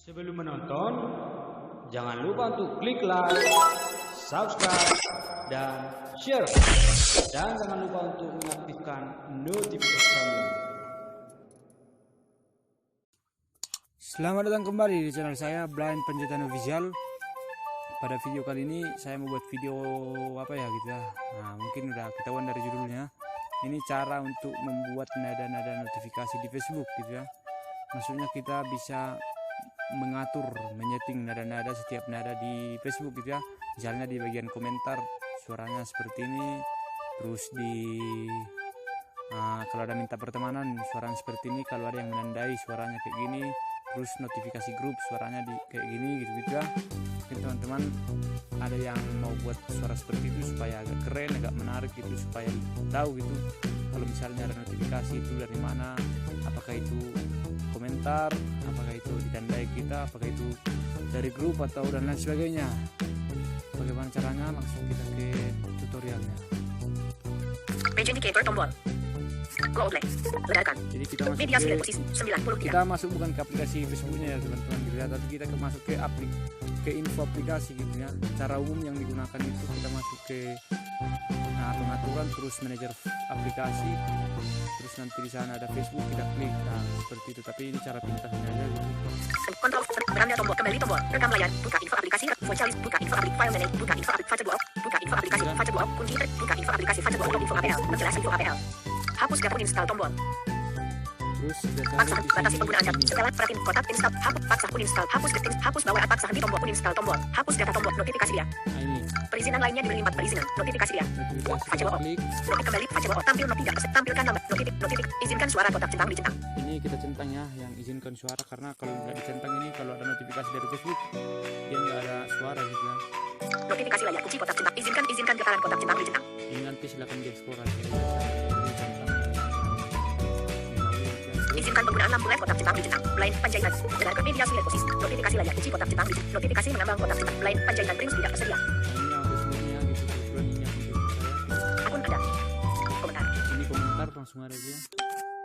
Sebelum menonton, jangan lupa untuk klik like, subscribe, dan share. Dan jangan lupa untuk mengaktifkan notifikasi kamu. Selamat datang kembali di channel saya Blind Panjaitan Official. Pada video kali ini saya mau buat video apa ya gitu ya. Nah, mungkin udah ketahuan dari judulnya. Ini cara untuk membuat nada-nada notifikasi di Facebook gitu ya. Maksudnya kita bisa mengatur, menyeting nada-nada setiap nada di Facebook gitu ya. Misalnya di bagian komentar suaranya seperti ini, terus di kalau ada minta pertemanan suaranya seperti ini, kalau ada yang menandai suaranya kayak gini, terus notifikasi grup suaranya di kayak gini gitu ya. Mungkin teman-teman ada yang mau buat suara seperti itu supaya agak keren, agak menarik gitu, supaya tahu gitu kalau misalnya ada notifikasi itu dari mana, apakah itu komentar, apakah itu ditandai kita, apakah itu dari grup atau dan lain sebagainya. Bagaimana caranya? Langsung kita ke tutorialnya. Page indicator tombol. Go outlet. Ledakan. Jadi kita masuk Media sudah posisi 93. kita masuk bukan ke aplikasi Facebooknya ya teman-teman gitu ya, tapi kita masuk ke info aplikasi gitu ya. Cara umum yang digunakan itu kita masuk ke pengaturan, terus manajer aplikasi, terus nanti di sana ada Facebook, kita klik seperti itu. Tapi ini cara pintasnya aja gitu. Kontrol beranda tombol, kembali tombol, rekam layar, buka info aplikasi, voice list, buka info aplikasi, file manager, buka info aplikasi, file blog, buka info aplikasi, file blog, kunci, buka info aplikasi, file blog, info APL, menjelaskan info APL. Hapus gabung install tombol. Terus kita Paksa cari di batasi sini. penggunaan data. Setelah perhatiin kotak install, hapus paksa pun install, hapus settings, hapus bawaan paksa di tombol pun install tombol, hapus data tombol, notifikasi dia. Nah, ini Perizinan lainnya diberi 4 perizinan, notifikasi dia. notifikasi File kita blog. klik. Notif kembali, file blog, tampil tidak, tampilkan nama, notif, izinkan suara kotak centang dicentang. Ini kita centang ya, yang izinkan suara, karena kalau nggak dicentang ini, kalau ada notifikasi dari Facebook dia nggak ada suara gitu ya. Notifikasi layar kunci kotak centang, izinkan getaran kotak centang dicentang. Ini nanti silakan dieksplor aja ya. Izinkan penggunaan lampu LED kotak centang dicentang. Blind Panjaitan. Dengarkan media sulit posisi. Notifikasi layar kunci kotak centang dicentang. Notifikasi mengambang kotak centang. Blind Panjaitan Brings tidak tersedia. Ini yang Facebooknya gitu, kebetulan ini yang Facebook saya. Akun Anda. Komentar. Ini komentar langsung ada aja.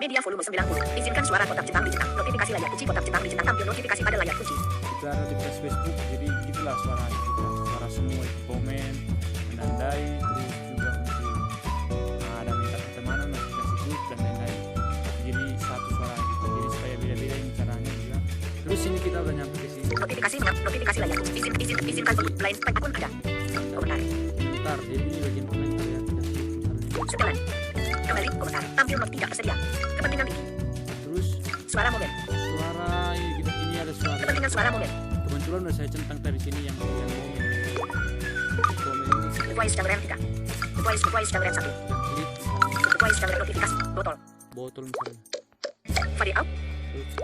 Media volume 90. Izinkan suara kotak centang dicentang. Notifikasi layar kunci kotak centang dicentang. Tampil notifikasi pada layar kunci. Kita notifikasi Facebook, jadi gitulah suaranya gitu. Suara semua itu komen, menandai, terus juga untuk ada minta pertemanan, notifikasi grup dan lain-lain. Jadi satu suara gitu, jadi supaya beda-beda ini caranya juga. Terus ini kita udah nyampe di sini. Notifikasi layar kunci. Izinkan Blind akun Anda. Komentar. Komentar, jadi ini bagian komentar ya, kita klik misalnya. Setelan. Kembali komentar. Tampil not tidak tersedia. Kepentingan tinggi. Terus Suara momen. suara ini ada suara. Kepentingan suara momen. Kebetulan udah saya centang dari sini yang komen ini. Voice dan rem 3. Voice dan rem 1. Kita klik Voice dan rem notifikasi. botol misalnya. Fade out. Terus,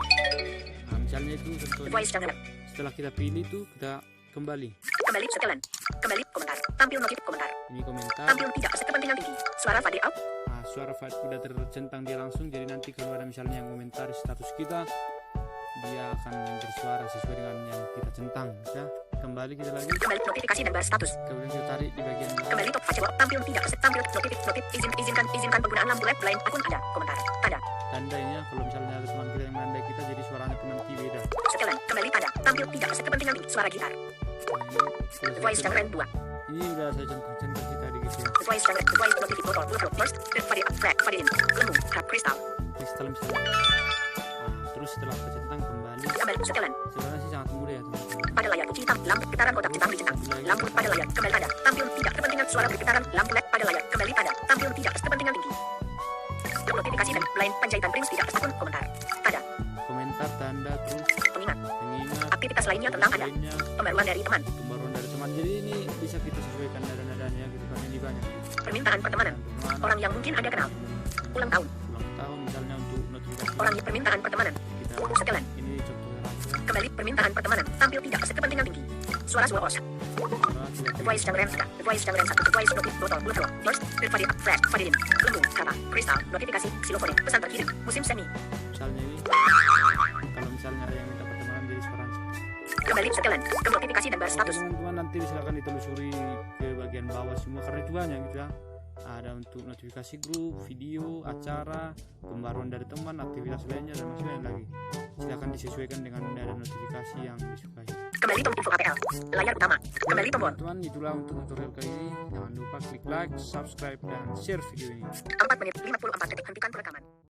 nah misalnya itu contohnya. Voice dan rem. Setelah kita pilih tuh kita kembali. Kembali setelan. Kembali komentar. Tampil notif komentar. Ini komentar. Tampil tidak kepentingan tinggi. Suara fade out. Nah, suara file udah tercentang dia langsung. Jadi nanti kalau ada misalnya yang komentar status kita, dia akan bersuara sesuai dengan yang kita centang. Ya, kembali kita lagi. Kembali notifikasi dan bahas status. Kemudian kita tarik di bagian bawah. Kembali top facet tampil tidak tampil notif izinkan penggunaan lampu LED lain akun Anda. Komentar. Tanda. Tanda ini ya, kalau misalnya ada teman kita yang menandai kita, jadi suaranya pun nanti beda. Setelan. Kembali tanda. Tampil tidak kepentingan tinggi. Suara gitar. Nah, ini Voice dan rem 2. ini udah saya centang kita di gitu ya. Voice dan rem. Voice notif botol. Botol. First. Fade out. Fade in. Lembu. Kristal. Kristal misalnya. Nah, terus setelah kita centang kembali. Kembali setelan. Sebenarnya sih sangat mudah ya teman-teman. Pada layar kunci hitam. Lampu getaran kotak centang dicentang. Lampu pada layar. Kembali tanda. Tampil tidak kepentingan suara bergetaran. Lampu LED pada layar. Kembali tanda. Tampil tidak kepentingan tinggi. Notifikasi dan Blind Panjaitan Brings tidak akun komentar. Tanda. Komentar, tanda, terus Pengingat. pengingat. Aktivitas lainnya tentang Anda. lainnya, Pembaruan dari teman. pembaruan dari teman. Jadi ini bisa kita sesuaikan nada-nadanya gitu kan, ini banyak. Permintaan pertemanan. Teman, Orang yang mungkin Anda kenal. Ulang tahun. ulang tahun misalnya untuk notifikasi Orang yang permintaan pertemanan. kita. Setelan. Ini contohnya langsung. Kembali permintaan pertemanan. Tampil tidak kepentingan tinggi. Suara os. Voice dan rem 3. Voice dan rem 1. Voice notif botol. Botol. First. Fade up. Flash. Fade in. Lembu. Kapa. Kristal. Notifikasi. Xilofone. Pesan terkirim. Musim semi. Misalnya ini, kalau misalnya ada yang minta pertemanan jadi suara. Kembali setelan. Ke notifikasi dan bahas status. Teman-teman nanti silakan ditelusuri ke bagian bawah semua karena itu banyak gitu ya. ada untuk notifikasi grup, video, acara, pembaruan dari teman, aktivitas lainnya dan masih lain lagi. Silakan disesuaikan dengan nada notifikasi yang disukai. Kembali tombol info APL. Layar utama. Kembali tombol. Teman-teman, itulah untuk tutorial kali ini. Jangan lupa klik like, subscribe, dan share video ini. 4 menit 54 detik. Hentikan perekaman.